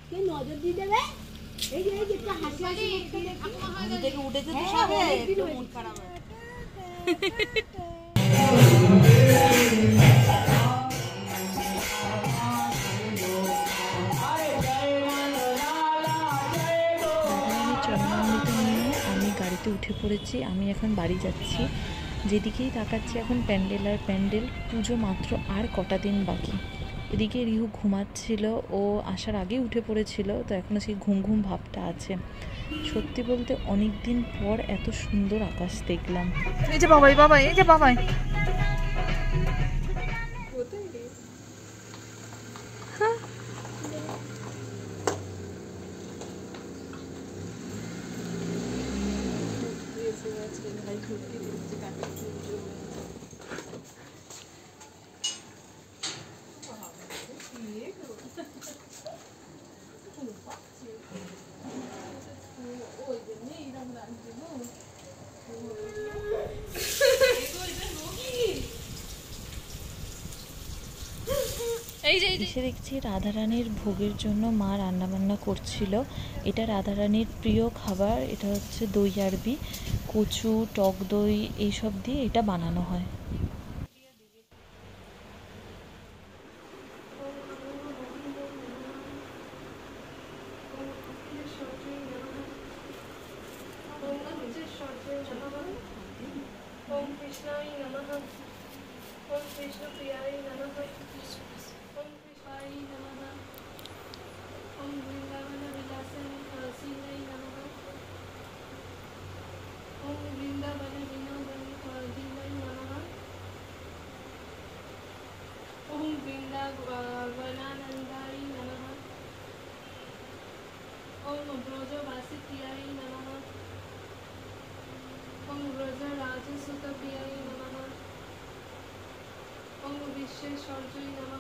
কে নজর দিয়ে দেবে? এই যে একটা হাসি হাসি মুখটা দেখি উঠেছে তো সবে মন খারাপ হয়। চরণামৃত নিয়ে আমি গাড়িতে উঠে পড়েছি। আমি এখন বাড়ি যাচ্ছি। যেদিকেই তাকাচ্ছি এখন প্যান্ডেল আর প্যান্ডেল। পুজো মাত্র আর কটা দিন বাকি। এদিকে রিহু ঘুমাচ্ছিল, ও আসার আগে উঠে পড়েছিল, তো এখনও সেই ঘুম ঘুম ভাবটা আছে। সত্যি বলতে অনেক দিন পর এত সুন্দর আকাশ দেখলাম। এই যে বাবাই বাবাই, এই যে বাবাই, এসে দেখছি রাধারানীর ভোগের জন্য মা রান্নাবান্না করছিল। এটা রাধারানীর প্রিয় খাবার। এটা হচ্ছে দই আরবি, কচু, টক দই এইসব দিয়ে এটা বানানো হয়। विश्वेश्वरजय नमः।